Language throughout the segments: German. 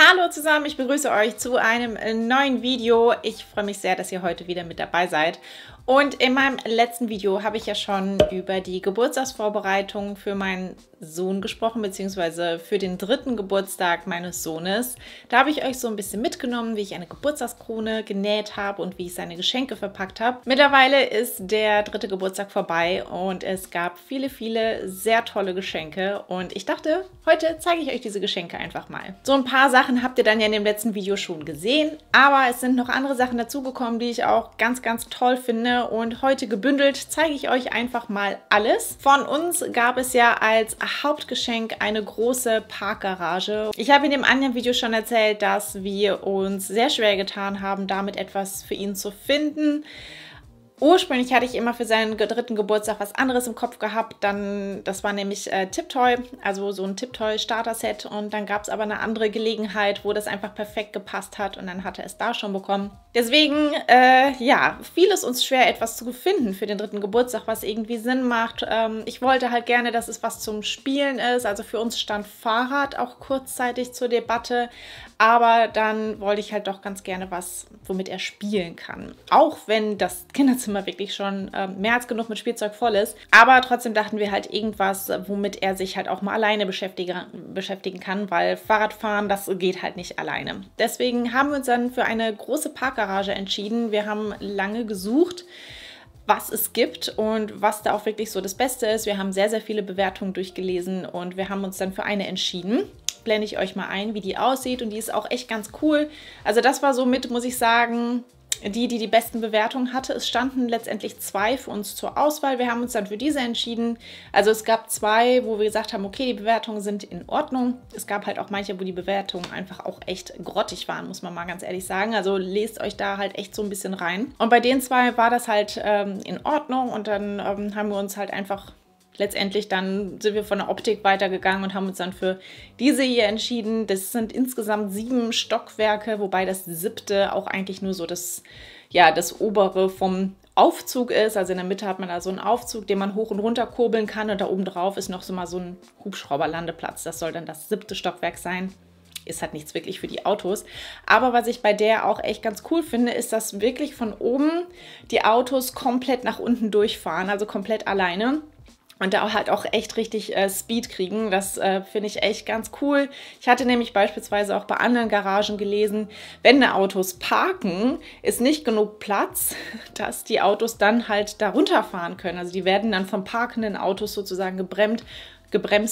Hallo zusammen, ich begrüße euch zu einem neuen Video. Ich freue mich sehr, dass ihr heute wieder mit dabei seid. Und in meinem letzten Video habe ich ja schon über die Geburtstagsvorbereitung für meinen Sohn gesprochen, beziehungsweise für den 3. Geburtstag meines Sohnes. Da habe ich euch so ein bisschen mitgenommen, wie ich eine Geburtstagskrone genäht habe und wie ich seine Geschenke verpackt habe. Mittlerweile ist der 3. Geburtstag vorbei und es gab viele, viele sehr tolle Geschenke. Und ich dachte, heute zeige ich euch diese Geschenke einfach mal. So ein paar Sachen habt ihr dann ja in dem letzten Video schon gesehen, aber es sind noch andere Sachen dazugekommen, die ich auch ganz, ganz toll finde. Und heute gebündelt zeige ich euch einfach mal alles. Von uns gab es ja als Hauptgeschenk eine große Parkgarage. Ich habe in dem anderen Video schon erzählt, dass wir uns sehr schwer getan haben, damit etwas für ihn zu finden. Ursprünglich hatte ich immer für seinen 3. Geburtstag was anderes im Kopf gehabt. Das war nämlich Tiptoy, also so ein Tiptoy-Starter-Set. Und dann gab es aber eine andere Gelegenheit, wo das einfach perfekt gepasst hat. Und dann hat er es da schon bekommen. Deswegen, ja, fiel es uns schwer, etwas zu finden für den 3. Geburtstag, was irgendwie Sinn macht. Ich wollte halt gerne, dass es was zum Spielen ist. Also für uns stand Fahrrad auch kurzzeitig zur Debatte. Aber dann wollte ich halt doch ganz gerne was, womit er spielen kann. Auch wenn das Kinderzimmer wirklich schon mehr als genug mit Spielzeug voll ist. Aber trotzdem dachten wir halt irgendwas, womit er sich halt auch mal alleine beschäftigen kann, weil Fahrradfahren, das geht halt nicht alleine. Deswegen haben wir uns dann für eine große Parkgarage entschieden. Wir haben lange gesucht, was es gibt und was da auch wirklich so das Beste ist. Wir haben sehr, sehr viele Bewertungen durchgelesen und wir haben uns dann für eine entschieden. Blende ich euch mal ein, wie die aussieht, und die ist auch echt ganz cool. Also das war somit, muss ich sagen, die besten Bewertungen hatte. Es standen letztendlich 2 für uns zur Auswahl. Wir haben uns dann für diese entschieden. Also es gab 2, wo wir gesagt haben, okay, die Bewertungen sind in Ordnung. Es gab halt auch manche, wo die Bewertungen einfach auch echt grottig waren, muss man mal ganz ehrlich sagen. Also lest euch da halt echt so ein bisschen rein. Und bei den 2 war das halt in Ordnung, und dann haben wir uns halt einfach letztendlich, dann sind wir von der Optik weitergegangen und haben uns dann für diese hier entschieden. Das sind insgesamt 7 Stockwerke, wobei das 7. auch eigentlich nur so das obere vom Aufzug ist. Also in der Mitte hat man da so einen Aufzug, den man hoch und runter kurbeln kann, und da oben drauf ist noch so mal so ein Hubschrauberlandeplatz. Das soll dann das 7. Stockwerk sein. Ist halt nichts wirklich für die Autos. Aber was ich bei der auch echt ganz cool finde, ist, dass wirklich von oben die Autos komplett nach unten durchfahren, also komplett alleine. Und da halt auch echt richtig Speed kriegen. Das finde ich echt ganz cool. Ich hatte nämlich beispielsweise auch bei anderen Garagen gelesen, wenn da Autos parken, ist nicht genug Platz, dass die Autos dann halt da runterfahren können. Also die werden dann von parkenden Autos sozusagen gebremst,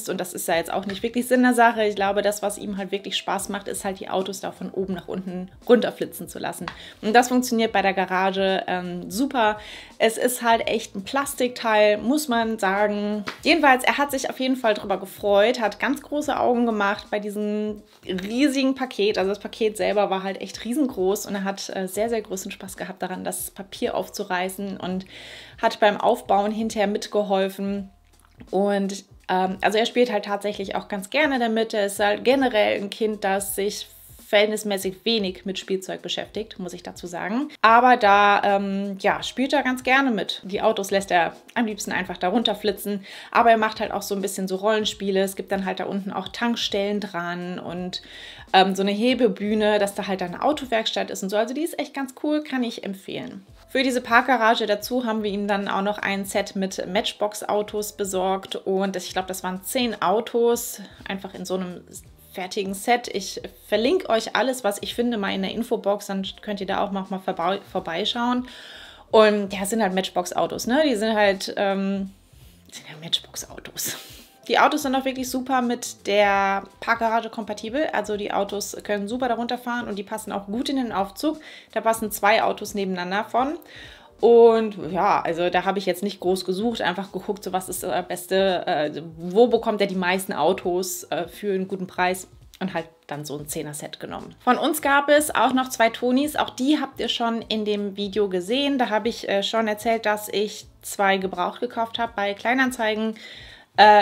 und das ist ja jetzt auch nicht wirklich Sinn der Sache. Ich glaube, das, was ihm halt wirklich Spaß macht, ist halt die Autos da von oben nach unten runterflitzen zu lassen. Und das funktioniert bei der Garage super. Es ist halt echt ein Plastikteil, muss man sagen. Jedenfalls, er hat sich auf jeden Fall drüber gefreut, hat ganz große Augen gemacht bei diesem riesigen Paket. Also das Paket selber war halt echt riesengroß, und er hat sehr, sehr großen Spaß gehabt daran, das Papier aufzureißen, und hat beim Aufbauen hinterher mitgeholfen. Und also er spielt halt tatsächlich auch ganz gerne damit. Er ist halt generell ein Kind, das sich verhältnismäßig wenig mit Spielzeug beschäftigt, muss ich dazu sagen. Aber da spielt er ganz gerne mit. Die Autos lässt er am liebsten einfach da runterflitzen. Aber er macht halt auch so ein bisschen so Rollenspiele. Es gibt dann halt da unten auch Tankstellen dran und so eine Hebebühne, dass da halt eine Autowerkstatt ist und so. Also die ist echt ganz cool, kann ich empfehlen. Für diese Parkgarage dazu haben wir ihm dann auch noch ein Set mit Matchbox-Autos besorgt. Und ich glaube, das waren 10 Autos, einfach in so einem fertigen Set. Ich verlinke euch alles, was ich finde, mal in der Infobox. Dann könnt ihr da auch mal vorbeischauen. Und ja, es sind halt Matchbox-Autos, ne? Die sind halt Matchbox-Autos. Die Autos sind auch wirklich super mit der Parkgarage kompatibel. Also die Autos können super darunter fahren, und die passen auch gut in den Aufzug. Da passen 2 Autos nebeneinander von. Und ja, also da habe ich jetzt nicht groß gesucht, einfach geguckt, so was ist das Beste, wo bekommt er die meisten Autos für einen guten Preis, und halt dann so ein 10er-Set genommen. Von uns gab es auch noch 2 Tonis, auch die habt ihr schon in dem Video gesehen. Da habe ich schon erzählt, dass ich 2 gebraucht gekauft habe bei Kleinanzeigen.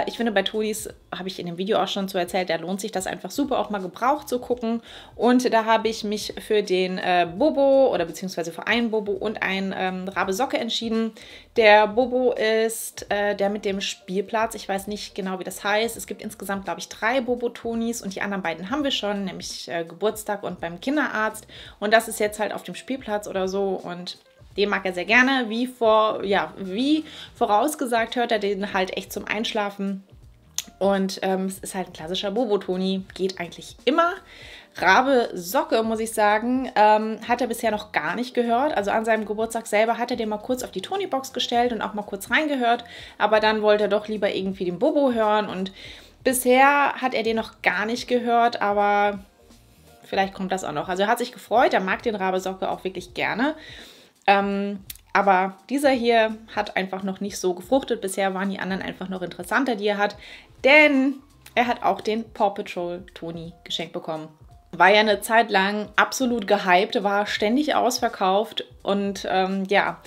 Ich finde, bei Tonis, habe ich in dem Video auch schon so erzählt, da lohnt sich das einfach super, auch mal gebraucht zu gucken. Und da habe ich mich für den Bobo oder beziehungsweise für einen Bobo und einen Rabe Socke entschieden. Der Bobo ist der mit dem Spielplatz. Ich weiß nicht genau, wie das heißt. Es gibt insgesamt, glaube ich, 3 Bobo-Tonis und die anderen beiden haben wir schon, nämlich Geburtstag und beim Kinderarzt. Und das ist jetzt halt auf dem Spielplatz oder so und den mag er sehr gerne. Wie vorausgesagt hört er den halt echt zum Einschlafen. Und es ist halt ein klassischer Bobo-Toni. Geht eigentlich immer. Rabe Socke, muss ich sagen, hat er bisher noch gar nicht gehört. Also an seinem Geburtstag selber hat er den mal kurz auf die Toni-Box gestellt und auch mal kurz reingehört. Aber dann wollte er doch lieber irgendwie den Bobo hören. Und bisher hat er den noch gar nicht gehört, aber vielleicht kommt das auch noch. Also er hat sich gefreut, er mag den Rabe Socke auch wirklich gerne. Aber dieser hier hat einfach noch nicht so gefruchtet. Bisher waren die anderen einfach noch interessanter, die er hat. Denn er hat auch den Paw Patrol Toni geschenkt bekommen. War ja eine Zeit lang absolut gehypt, war ständig ausverkauft. Und ja,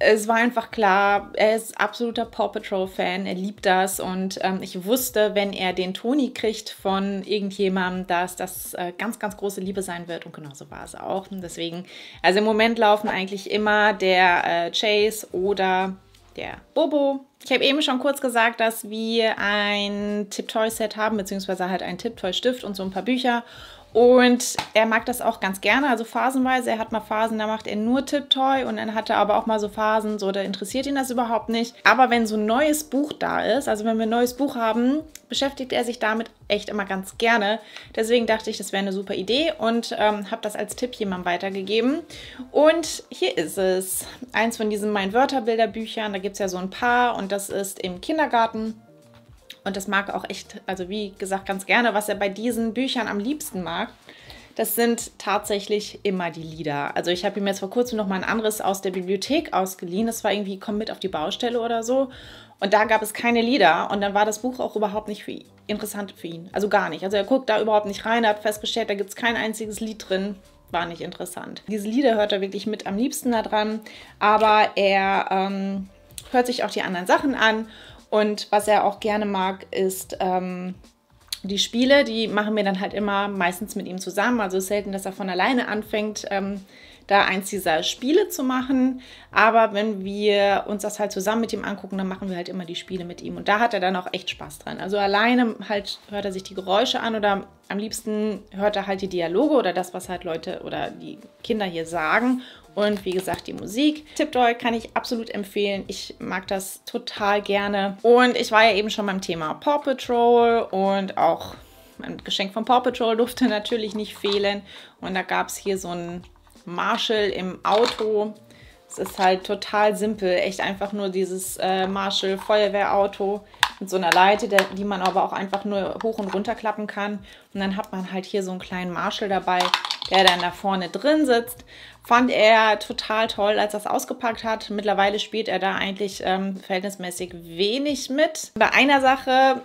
es war einfach klar, er ist absoluter Paw Patrol-Fan, er liebt das und ich wusste, wenn er den Toni kriegt von irgendjemandem, dass das ganz, ganz große Liebe sein wird und genauso war es auch. Und deswegen, also im Moment laufen eigentlich immer der Chase oder der Bobo. Ich habe eben schon kurz gesagt, dass wir ein Tiptoy-Set haben, beziehungsweise halt ein Tiptoy-Stift und so ein paar Bücher. Und er mag das auch ganz gerne, also phasenweise. Er hat mal Phasen, da macht er nur Tiptoy und dann hat er aber auch mal so Phasen, so da interessiert ihn das überhaupt nicht. Aber wenn so ein neues Buch da ist, also wenn wir ein neues Buch haben, beschäftigt er sich damit echt immer ganz gerne. Deswegen dachte ich, das wäre eine super Idee und habe das als Tipp jemandem weitergegeben. Und hier ist es. Eins von diesen Mein Wörterbilder-Büchern, da gibt es ja so ein paar und das ist im Kindergarten. Und das mag er auch echt, also wie gesagt, ganz gerne. Was er bei diesen Büchern am liebsten mag, das sind tatsächlich immer die Lieder. Also ich habe ihm jetzt vor kurzem noch mal ein anderes aus der Bibliothek ausgeliehen. Das war irgendwie Komm mit auf die Baustelle oder so. Und da gab es keine Lieder. Und dann war das Buch auch überhaupt nicht interessant für ihn. Also gar nicht. Also er guckt da überhaupt nicht rein. Er hat festgestellt, da gibt es kein einziges Lied drin. War nicht interessant. Diese Lieder hört er wirklich mit am liebsten da dran. Aber er hört sich auch die anderen Sachen an. Und was er auch gerne mag, ist die Spiele. Die machen wir dann halt immer meistens mit ihm zusammen. Also es ist selten, dass er von alleine anfängt, da eins dieser Spiele zu machen. Aber wenn wir uns das halt zusammen mit ihm angucken, dann machen wir halt immer die Spiele mit ihm. Und da hat er dann auch echt Spaß dran. Also alleine halt hört er sich die Geräusche an oder am liebsten hört er halt die Dialoge oder das, was halt Leute oder die Kinder hier sagen. Und wie gesagt, die Musik. Tiptoy kann ich absolut empfehlen. Ich mag das total gerne. Und ich war ja eben schon beim Thema Paw Patrol und auch ein Geschenk von Paw Patrol durfte natürlich nicht fehlen. Und da gab es hier so ein Marshall im Auto. Es ist halt total simpel. Echt einfach nur dieses Marshall Feuerwehrauto mit so einer Leite, die man aber auch einfach nur hoch und runter klappen kann. Und dann hat man halt hier so einen kleinen Marshall dabei, der dann da vorne drin sitzt. Fand er total toll, als er es ausgepackt hat. Mittlerweile spielt er da eigentlich verhältnismäßig wenig mit. Bei einer Sache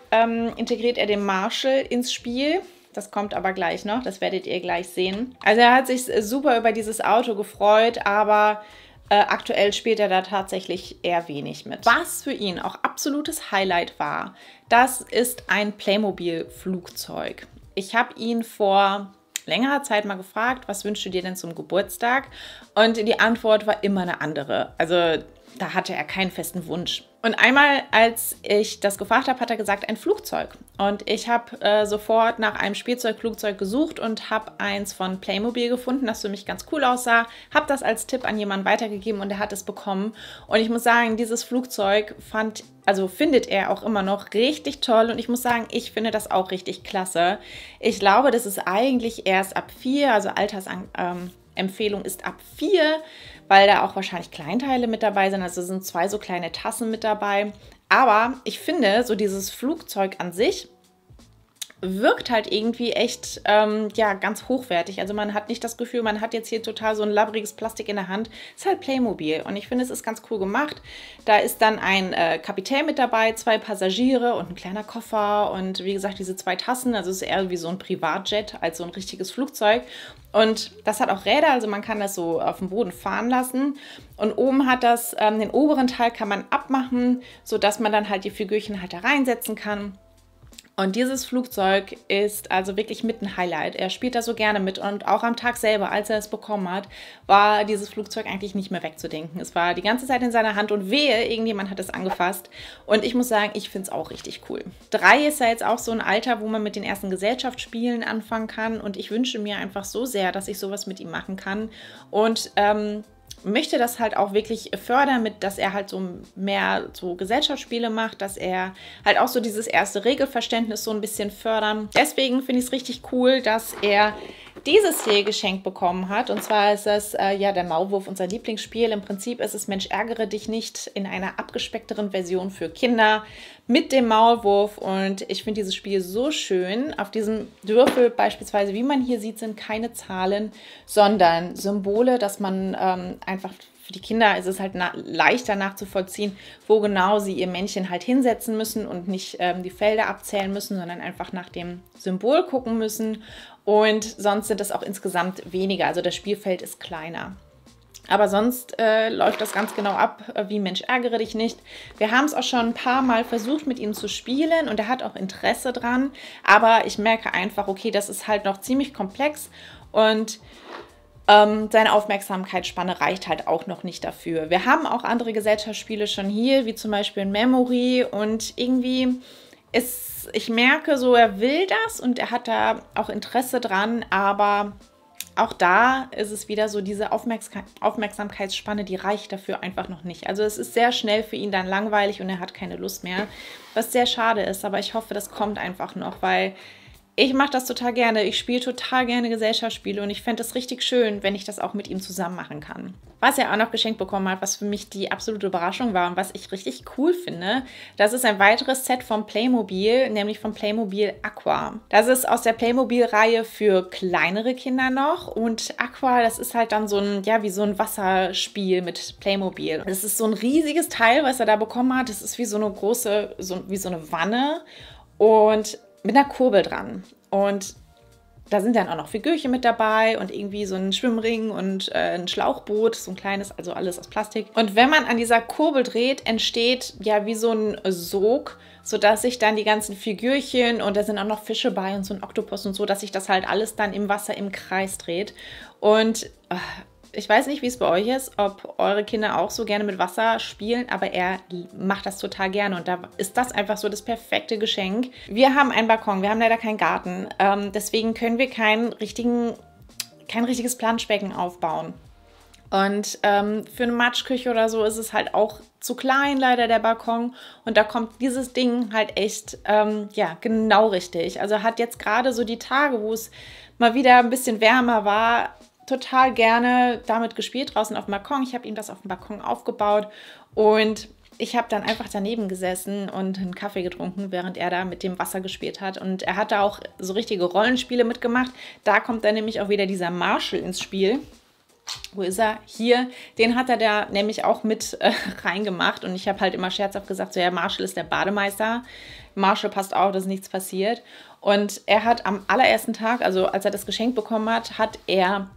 integriert er den Marshall ins Spiel. Das kommt aber gleich noch, das werdet ihr gleich sehen. Also er hat sich super über dieses Auto gefreut, aber aktuell spielt er da tatsächlich eher wenig mit. Was für ihn auch absolutes Highlight war, das ist ein Playmobil-Flugzeug. Ich habe ihn vor längerer Zeit mal gefragt, was wünschst du dir denn zum Geburtstag? Und die Antwort war immer eine andere. Also da hatte er keinen festen Wunsch. Und einmal, als ich das gefragt habe, hat er gesagt, ein Flugzeug. Und ich habe sofort nach einem Spielzeugflugzeug gesucht und habe eins von Playmobil gefunden, das für mich ganz cool aussah. Habe das als Tipp an jemanden weitergegeben und er hat es bekommen. Und ich muss sagen, dieses Flugzeug findet er auch immer noch richtig toll. Und ich muss sagen, ich finde das auch richtig klasse. Ich glaube, das ist eigentlich erst ab 4, also Altersempfehlung ist ab 4, weil da auch wahrscheinlich Kleinteile mit dabei sind. Also sind 2 so kleine Tassen mit dabei. Aber ich finde, so dieses Flugzeug an sich wirkt halt irgendwie echt, ja, ganz hochwertig. Also man hat nicht das Gefühl, man hat jetzt hier total so ein labbriges Plastik in der Hand. Es ist halt Playmobil und ich finde, es ist ganz cool gemacht. Da ist dann ein Kapitän mit dabei, 2 Passagiere und ein kleiner Koffer und wie gesagt, diese 2 Tassen. Also es ist eher wie so ein Privatjet als so ein richtiges Flugzeug. Und das hat auch Räder, also man kann das so auf dem Boden fahren lassen. Und oben hat das, den oberen Teil kann man abmachen, sodass man dann halt die Figürchen halt da reinsetzen kann. Und dieses Flugzeug ist also wirklich mit ein Highlight. Er spielt da so gerne mit und auch am Tag selber, als er es bekommen hat, war dieses Flugzeug eigentlich nicht mehr wegzudenken. Es war die ganze Zeit in seiner Hand und wehe, irgendjemand hat es angefasst. Und ich muss sagen, ich finde es auch richtig cool. 3 ist ja jetzt auch so ein Alter, wo man mit den ersten Gesellschaftsspielen anfangen kann und ich wünsche mir einfach so sehr, dass ich sowas mit ihm machen kann und möchte das halt auch wirklich fördern, mit, dass er halt so mehr so Gesellschaftsspiele macht, dass er halt auch so dieses erste Regelverständnis so ein bisschen fördern. Deswegen finde ich es richtig cool, dass er dieses hier geschenkt bekommen hat. Und zwar ist das ja der Maulwurf, unser Lieblingsspiel. Im Prinzip ist es Mensch, ärgere dich nicht in einer abgespeckteren Version für Kinder mit dem Maulwurf. Und ich finde dieses Spiel so schön. Auf diesem Würfel beispielsweise, wie man hier sieht, sind keine Zahlen, sondern Symbole, dass man einfach für die Kinder ist es halt leichter nachzuvollziehen, wo genau sie ihr Männchen halt hinsetzen müssen und nicht die Felder abzählen müssen, sondern einfach nach dem Symbol gucken müssen. Und sonst sind es auch insgesamt weniger, also das Spielfeld ist kleiner. Aber sonst läuft das ganz genau ab, wie Mensch, ärgere dich nicht. Wir haben es auch schon ein paar Mal versucht, mit ihm zu spielen und er hat auch Interesse dran. Aber ich merke einfach, okay, das ist halt noch ziemlich komplex und seine Aufmerksamkeitsspanne reicht halt auch noch nicht dafür. Wir haben auch andere Gesellschaftsspiele schon hier, wie zum Beispiel in Memory und irgendwie ich merke so, er will das und er hat da auch Interesse dran, aber auch da ist es wieder so, diese Aufmerksamkeitsspanne, die reicht dafür einfach noch nicht. Also es ist sehr schnell für ihn dann langweilig und er hat keine Lust mehr, was sehr schade ist, aber ich hoffe, das kommt einfach noch, weil ich mache das total gerne. Ich spiele total gerne Gesellschaftsspiele und ich fände es richtig schön, wenn ich das auch mit ihm zusammen machen kann. Was er auch noch geschenkt bekommen hat, was für mich die absolute Überraschung war und was ich richtig cool finde, das ist ein weiteres Set von Playmobil, nämlich von Playmobil Aqua. Das ist aus der Playmobil-Reihe für kleinere Kinder noch und Aqua, das ist halt dann so ein, ja, wie so ein Wasserspiel mit Playmobil. Das ist so ein riesiges Teil, was er da bekommen hat. Das ist wie so eine große, wie so eine Wanne und mit einer Kurbel dran. Und da sind dann auch noch Figürchen mit dabei und irgendwie so ein Schwimmring und ein Schlauchboot, so ein kleines, also alles aus Plastik. Und wenn man an dieser Kurbel dreht, entsteht ja wie so ein Sog, sodass sich dann die ganzen Figürchen und da sind auch noch Fische bei und so ein Oktopus und so, dass sich das halt alles dann im Wasser im Kreis dreht. Und ich weiß nicht, wie es bei euch ist, ob eure Kinder auch so gerne mit Wasser spielen, aber er macht das total gerne und da ist das einfach so das perfekte Geschenk. Wir haben einen Balkon, wir haben leider keinen Garten, deswegen können wir kein richtiges Planschbecken aufbauen. Und für eine Matschküche oder so ist es halt auch zu klein, leider der Balkon. Und da kommt dieses Ding halt echt, ja, genau richtig. Also hat jetzt gerade so die Tage, wo es mal wieder ein bisschen wärmer war, total gerne damit gespielt draußen auf dem Balkon. Ich habe ihm das auf dem Balkon aufgebaut und ich habe dann einfach daneben gesessen und einen Kaffee getrunken, während er da mit dem Wasser gespielt hat. Und er hat da auch so richtige Rollenspiele mitgemacht. Da kommt dann nämlich auch wieder dieser Marshall ins Spiel. Wo ist er? Hier. Den hat er da nämlich auch mit reingemacht. Und ich habe halt immer scherzhaft gesagt, so ja, Marshall ist der Bademeister. Marshall passt auf, dass nichts passiert. Und er hat am allerersten Tag, also als er das Geschenk bekommen hat, hat er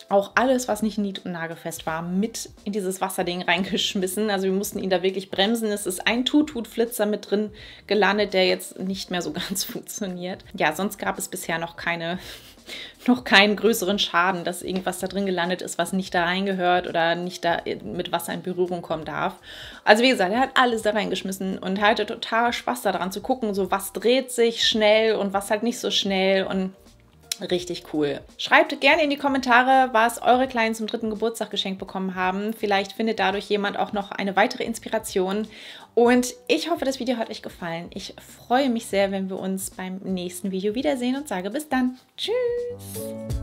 auch alles, was nicht nied- und nagelfest war, mit in dieses Wasserding reingeschmissen. Also wir mussten ihn da wirklich bremsen. Es ist ein Tut-Tut-Flitzer mit drin gelandet, der jetzt nicht mehr so ganz funktioniert. Ja, sonst gab es bisher noch keinen größeren Schaden, dass irgendwas da drin gelandet ist, was nicht da reingehört oder nicht da mit Wasser in Berührung kommen darf. Also wie gesagt, er hat alles da reingeschmissen und hatte total Spaß daran zu gucken, so was dreht sich schnell und was halt nicht so schnell und richtig cool. Schreibt gerne in die Kommentare, was eure Kleinen zum 3. Geburtstag geschenkt bekommen haben. Vielleicht findet dadurch jemand auch noch eine weitere Inspiration. Und ich hoffe, das Video hat euch gefallen. Ich freue mich sehr, wenn wir uns beim nächsten Video wiedersehen und sage bis dann. Tschüss!